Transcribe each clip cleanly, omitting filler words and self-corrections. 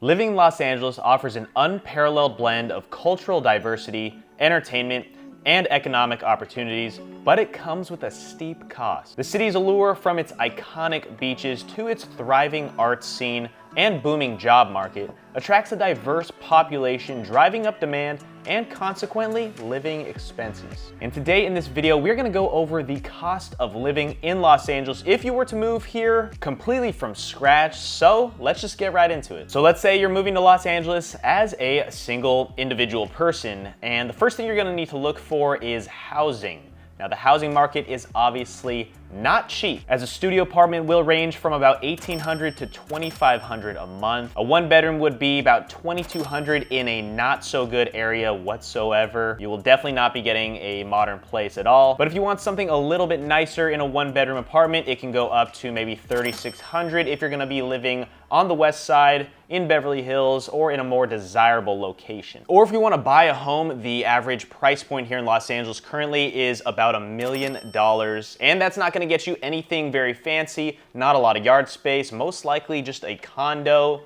Living in Los Angeles offers an unparalleled blend of cultural diversity, entertainment, and economic opportunities, but it comes with a steep cost. The city's allure, from its iconic beaches to its thriving arts scene and booming job market, attracts a diverse population, driving up demand and consequently living expenses. And today in this video, we're gonna go over the cost of living in Los Angeles if you were to move here completely from scratch. So let's just get right into it. So let's say you're moving to Los Angeles as a single individual person, and the first thing you're gonna need to look for is housing. Now, the housing market is obviously not cheap, as a studio apartment will range from about $1,800 to $2,500 a month. A one bedroom would be about $2,200 in a not so good area whatsoever. You will definitely not be getting a modern place at all. But if you want something a little bit nicer in a one bedroom apartment, it can go up to maybe $3,600 if you're gonna be living on the west side, in Beverly Hills, or in a more desirable location. Or if you wanna buy a home, the average price point here in Los Angeles currently is about $1 million. And that's not gonna get you anything very fancy, not a lot of yard space, most likely just a condo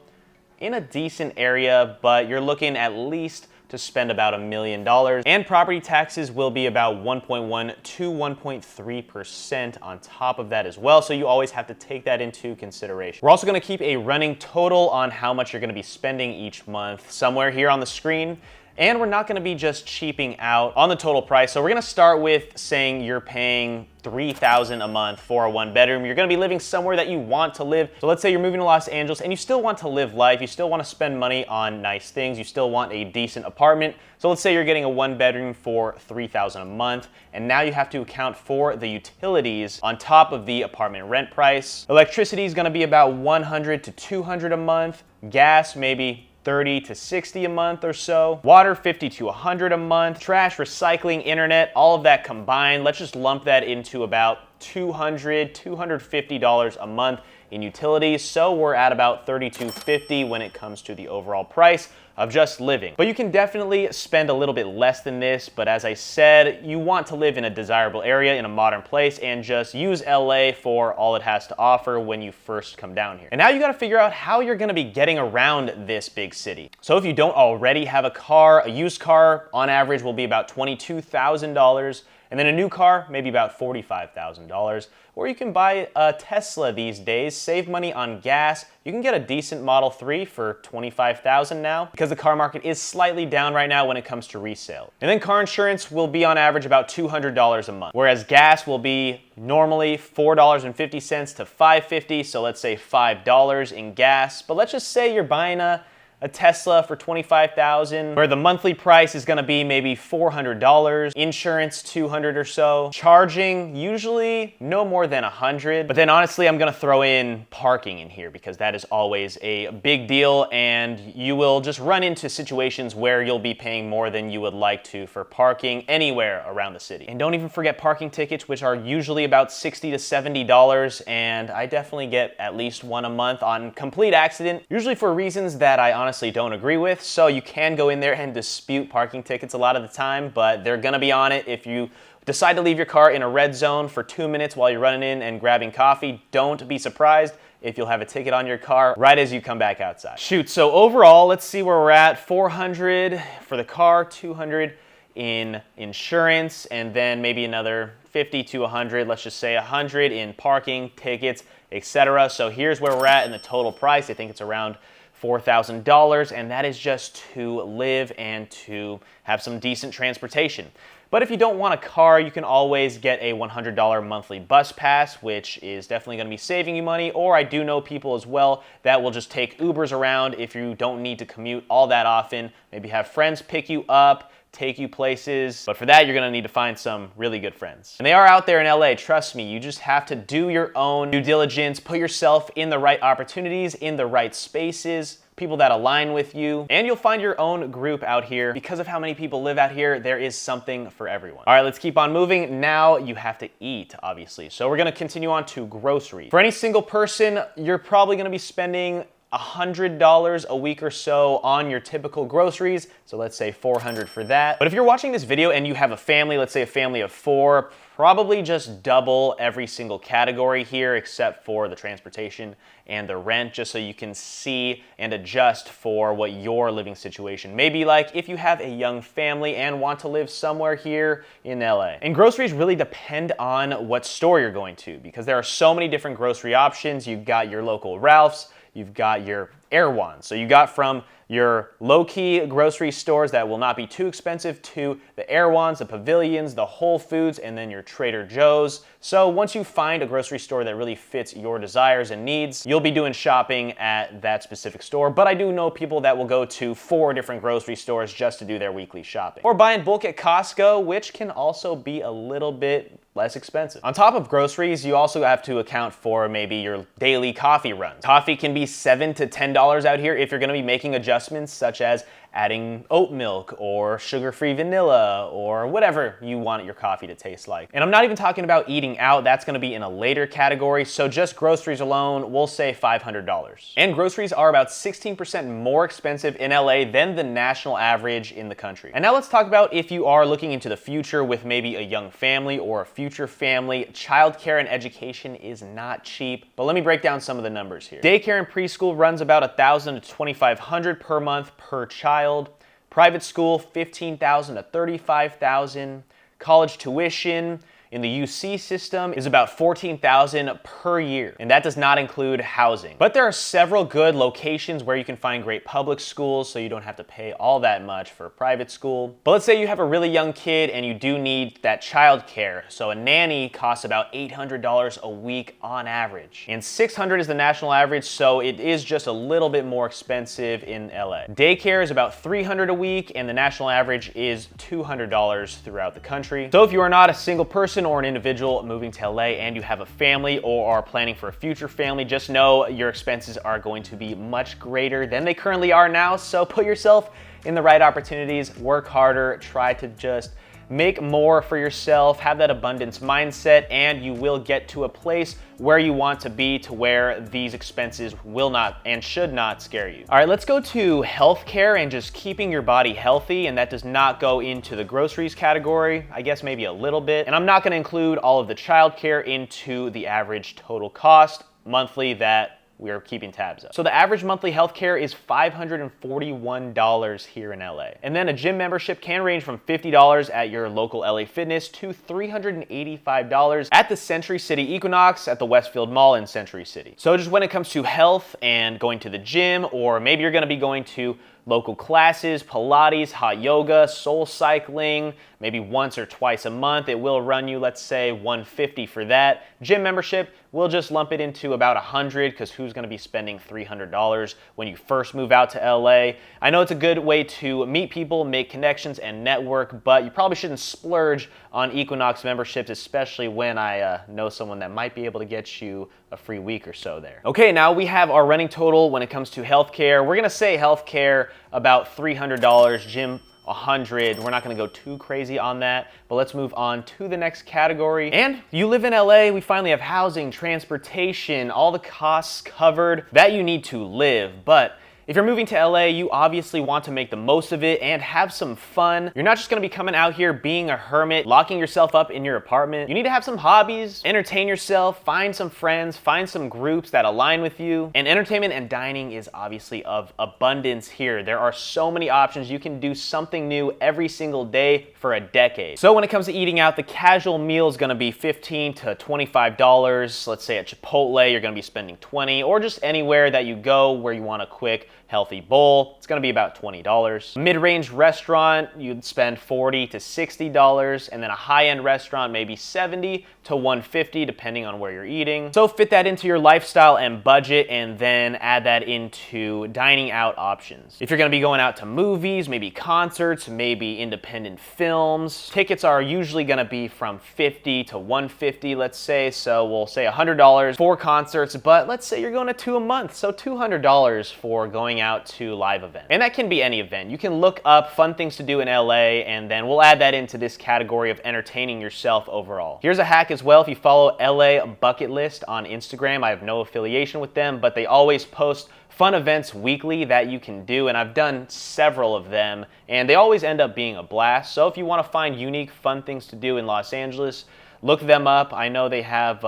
in a decent area, but you're looking at least to spend about $1 million. And property taxes will be about 1.1 to 1.3% on top of that as well. So you always have to take that into consideration. We're also gonna keep a running total on how much you're gonna be spending each month somewhere here on the screen. And we're not gonna be just cheaping out on the total price. So we're gonna start with saying you're paying $3,000 a month for a one bedroom. You're gonna be living somewhere that you want to live. So let's say you're moving to Los Angeles and you still want to live life. You still wanna spend money on nice things. You still want a decent apartment. So let's say you're getting a one bedroom for $3,000 a month. And now you have to account for the utilities on top of the apartment rent price. Electricity is gonna be about $100 to $200 a month. Gas, maybe $30 to $60 a month or so. Water, $50 to $100 a month. Trash, recycling, internet, all of that combined, let's just lump that into about $200, $250 a month in utilities. So we're at about $32.50 when it comes to the overall price of just living. But you can definitely spend a little bit less than this, but as I said, you want to live in a desirable area, in a modern place, and just use LA for all it has to offer when you first come down here. And now you gotta figure out how you're gonna be getting around this big city. So if you don't already have a car, a used car on average will be about $22,000, and then a new car, maybe about $45,000. Or you can buy a Tesla these days, save money on gas. You can get a decent Model 3 for $25,000 now, because the car market is slightly down right now when it comes to resale. And then car insurance will be on average about $200 a month, whereas gas will be normally $4.50 to $5.50, so let's say $5 in gas. But let's just say you're buying a Tesla for $25,000, where the monthly price is gonna be maybe $400, insurance $200 or so, charging usually no more than $100. But then honestly, I'm gonna throw in parking in here because that is always a big deal, and you will just run into situations where you'll be paying more than you would like to for parking anywhere around the city. And don't even forget parking tickets, which are usually about $60 to $70, and I definitely get at least one a month on complete accident, usually for reasons that I honestly don't agree with. So you can go in there and dispute parking tickets a lot of the time, but they're gonna be on it. If you decide to leave your car in a red zone for 2 minutes while you're running in and grabbing coffee, don't be surprised if you'll have a ticket on your car right as you come back outside. Shoot, so overall, let's see where we're at. $400 for the car, $200 in insurance, and then maybe another $50 to $100, let's just say $100 in parking, tickets, etc. So here's where we're at in the total price. I think it's around $4,000, and that is just to live and to have some decent transportation. But if you don't want a car, you can always get a $100 monthly bus pass, which is definitely going to be saving you money. Or I do know people as well that will just take Ubers around if you don't need to commute all that often. Maybe have friends pick you up, take you places, but for that you're gonna need to find some really good friends. And they are out there in LA, trust me. You just have to do your own due diligence, put yourself in the right opportunities, in the right spaces, people that align with you, and you'll find your own group out here. Because of how many people live out here, there is something for everyone. All right, let's keep on moving. Now you have to eat, obviously. So we're gonna continue on to groceries. For any single person, you're probably gonna be spending $100 a week or so on your typical groceries. So let's say $400 for that. But if you're watching this video and you have a family, let's say a family of 4, probably just double every single category here except for the transportation and the rent, just so you can see and adjust for what your living situation may be like if you have a young family and want to live somewhere here in LA. And groceries really depend on what store you're going to, because there are so many different grocery options. You've got your local Ralph's, you've got your Erewhon. So you got from your low-key grocery stores that will not be too expensive to the Erewhons, the Pavilions, the Whole Foods, and then your Trader Joe's. So once you find a grocery store that really fits your desires and needs, you'll be doing shopping at that specific store. But I do know people that will go to 4 different grocery stores just to do their weekly shopping. Or buy in bulk at Costco, which can also be a little bit less expensive. On top of groceries, you also have to account for maybe your daily coffee runs. Coffee can be $7 to $10 out here if you're gonna be making adjustments such as adding oat milk or sugar-free vanilla or whatever you want your coffee to taste like. And I'm not even talking about eating out, that's gonna be in a later category, so just groceries alone, we'll say $500. And groceries are about 16% more expensive in LA than the national average in the country. And now let's talk about if you are looking into the future with maybe a young family or a future family. Childcare and education is not cheap, but let me break down some of the numbers here. Daycare and preschool runs about $1,000 to $2,500 per month per child. Private school, $15,000 to $35,000. College tuition in the UC system is about $14,000 per year, and that does not include housing. But there are several good locations where you can find great public schools, so you don't have to pay all that much for private school. But let's say you have a really young kid and you do need that childcare. So a nanny costs about $800 a week on average, and $600 is the national average, so it is just a little bit more expensive in LA. Daycare is about $300 a week, and the national average is $200 throughout the country. So if you are not a single person or an individual moving to LA and you have a family or are planning for a future family, just know your expenses are going to be much greater than they currently are now. So put yourself in the right opportunities, work harder, try to just make more for yourself, have that abundance mindset, and you will get to a place where you want to be, to where these expenses will not and should not scare you. All right, let's go to healthcare and just keeping your body healthy, and that does not go into the groceries category, I guess maybe a little bit. And I'm not gonna include all of the childcare into the average total cost monthly that we are keeping tabs of. So the average monthly healthcare is $541 here in LA. And then a gym membership can range from $50 at your local LA Fitness to $385 at the Century City Equinox at the Westfield Mall in Century City. So just when it comes to health and going to the gym, or maybe you're gonna be going to local classes, Pilates, hot yoga, soul cycling, maybe once or twice a month, it will run you, let's say, $150 for that. Gym membership, we'll just lump it into about $100, because who's gonna be spending $300 when you first move out to LA? I know it's a good way to meet people, make connections, and network, but you probably shouldn't splurge on Equinox memberships, especially when I know someone that might be able to get you a free week or so there. Okay, now we have our running total when it comes to healthcare. We're gonna say healthcare about $300, gym $100. We're not gonna go too crazy on that, but let's move on to the next category. And you live in LA, we finally have housing, transportation, all the costs covered that you need to live. But if you're moving to LA, you obviously want to make the most of it and have some fun. You're not just gonna be coming out here being a hermit, locking yourself up in your apartment. You need to have some hobbies, entertain yourself, find some friends, find some groups that align with you. And entertainment and dining is obviously of abundance here. There are so many options. You can do something new every single day for a decade. So when it comes to eating out, the casual meal is gonna be $15 to $25. Let's say at Chipotle, you're gonna be spending $20, or just anywhere that you go where you want a quick, healthy bowl, it's gonna be about $20. Mid-range restaurant, you'd spend $40 to $60, and then a high-end restaurant, maybe $70 to $150, depending on where you're eating. So fit that into your lifestyle and budget, and then add that into dining out options. If you're gonna be going out to movies, maybe concerts, maybe independent films, tickets are usually gonna be from $50 to $150, let's say, so we'll say $100 for concerts, but let's say you're going to 2 a month, so $200 for going going out to live events. And that can be any event. You can look up fun things to do in LA, and then we'll add that into this category of entertaining yourself overall. Here's a hack as well. If you follow LA Bucket List on Instagram, I have no affiliation with them, but they always post fun events weekly that you can do, and I've done several of them, and they always end up being a blast. So if you want to find unique, fun things to do in Los Angeles, look them up. I know they have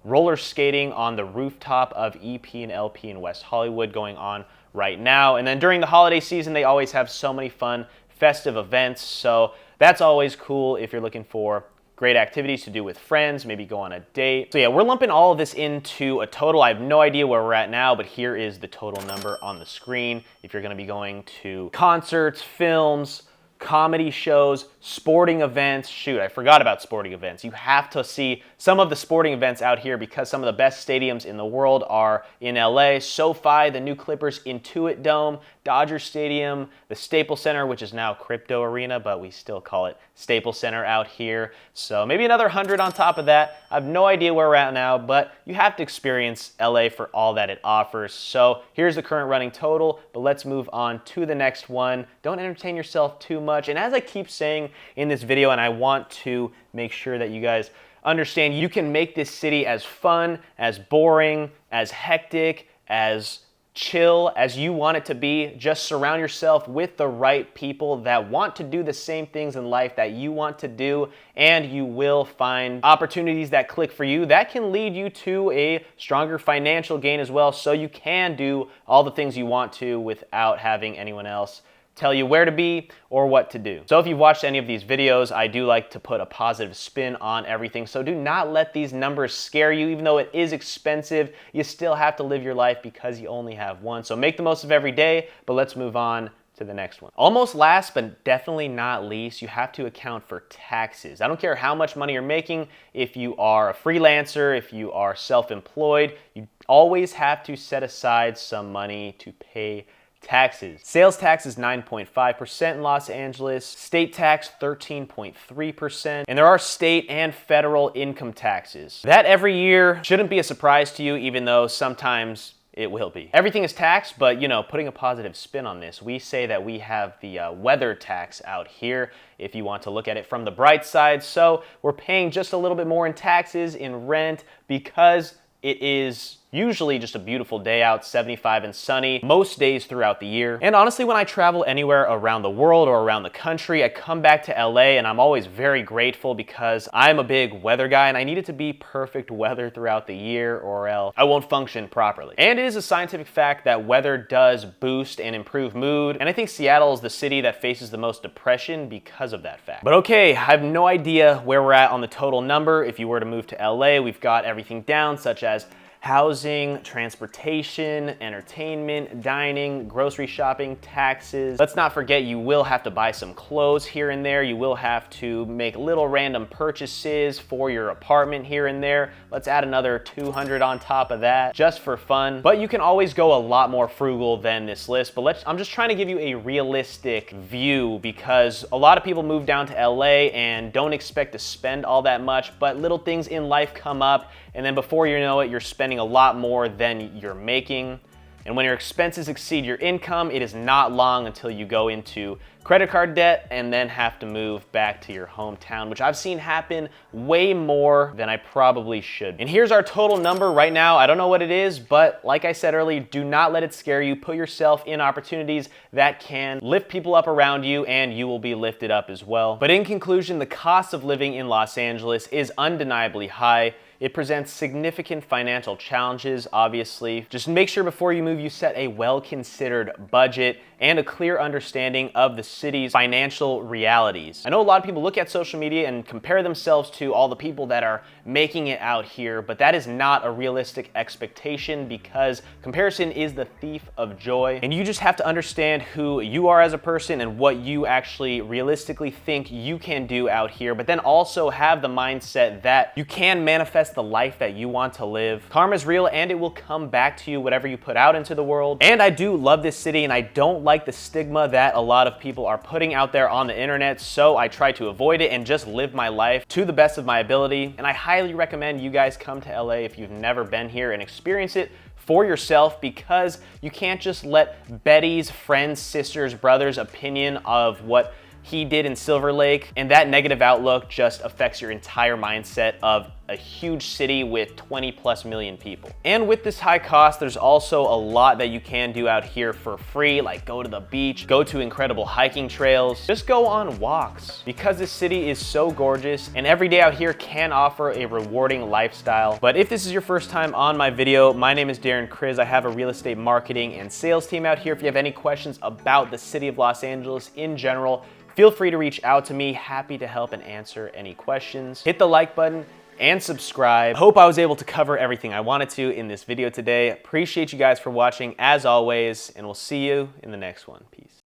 roller skating on the rooftop of EP and LP in West Hollywood going on right now. And then during the holiday season, they always have so many fun festive events. So that's always cool if you're looking for great activities to do with friends, maybe go on a date. So yeah, we're lumping all of this into a total. I have no idea where we're at now, but here is the total number on the screen. If you're gonna be going to concerts, films, comedy shows, sporting events. Shoot, I forgot about sporting events. You have to see some of the sporting events out here because some of the best stadiums in the world are in LA. SoFi, the new Clippers Intuit Dome, Dodger Stadium, the Staples Center, which is now Crypto Arena, but we still call it Staples Center out here. So maybe another 100 on top of that. I have no idea where we're at now, but you have to experience LA for all that it offers. So here's the current running total, but let's move on to the next one. Don't entertain yourself too much. And as I keep saying in this video, and I want to make sure that you guys understand, you can make this city as fun, as boring, as hectic, as chill as you want it to be. Just surround yourself with the right people that want to do the same things in life that you want to do, and you will find opportunities that click for you that can lead you to a stronger financial gain as well, so you can do all the things you want to without having anyone else tell you where to be or what to do. So if you've watched any of these videos, I do like to put a positive spin on everything. So do not let these numbers scare you. Even though it is expensive, you still have to live your life because you only have one. So make the most of every day, but let's move on to the next one. Almost last, but definitely not least, you have to account for taxes. I don't care how much money you're making. If you are a freelancer, if you are self-employed, you always have to set aside some money to pay taxes. Sales tax is 9.5% in Los Angeles, state tax 13.3%, and there are state and federal income taxes. That every year shouldn't be a surprise to you, even though sometimes it will be. Everything is taxed, but you know, putting a positive spin on this, we say that we have the weather tax out here, if you want to look at it from the bright side. So we're paying just a little bit more in taxes, in rent, because it is usually just a beautiful day out, 75 and sunny, most days throughout the year. And honestly, when I travel anywhere around the world or around the country, I come back to LA and I'm always very grateful because I'm a big weather guy and I need it to be perfect weather throughout the year or else I won't function properly. And it is a scientific fact that weather does boost and improve mood. And I think Seattle is the city that faces the most depression because of that fact. But okay, I have no idea where we're at on the total number. If you were to move to LA, we've got everything down, such as housing, transportation, entertainment, dining, grocery shopping, taxes. Let's not forget you will have to buy some clothes here and there. You will have to make little random purchases for your apartment here and there. Let's add another 200 on top of that just for fun. But you can always go a lot more frugal than this list. But I'm just trying to give you a realistic view because a lot of people move down to LA and don't expect to spend all that much, but little things in life come up, and then before you know it, you're spending a lot more than you're making. And when your expenses exceed your income, it is not long until you go into credit card debt and then have to move back to your hometown, which I've seen happen way more than I probably should. And here's our total number right now. I don't know what it is, but like I said earlier, do not let it scare you. Put yourself in opportunities that can lift people up around you, and you will be lifted up as well. But in conclusion, the cost of living in Los Angeles is undeniably high. It presents significant financial challenges, obviously. Just make sure before you move, you set a well-considered budget and a clear understanding of the city's financial realities. I know a lot of people look at social media and compare themselves to all the people that are making it out here, but that is not a realistic expectation because comparison is the thief of joy. And you just have to understand who you are as a person and what you actually realistically think you can do out here, but then also have the mindset that you can manifest the life that you want to live. Karma is real and it will come back to you, whatever you put out into the world. And I do love this city and I don't like the stigma that a lot of people are putting out there on the internet, so I try to avoid it and just live my life to the best of my ability. And I highly recommend you guys come to LA if you've never been here and experience it for yourself, because you can't just let Betty's friends, sisters, brothers' opinion of what he did in Silver Lake, and that negative outlook just affects your entire mindset of a huge city with 20+ million people. And with this high cost, there's also a lot that you can do out here for free, like go to the beach, go to incredible hiking trails, just go on walks, because this city is so gorgeous and every day out here can offer a rewarding lifestyle. But if this is your first time on my video, my name is Darren Kriz. I have a real estate marketing and sales team out here. If you have any questions about the city of Los Angeles in general, feel free to reach out to me. Happy to help and answer any questions. Hit the like button and subscribe. Hope I was able to cover everything I wanted to in this video today. Appreciate you guys for watching as always, and we'll see you in the next one. Peace.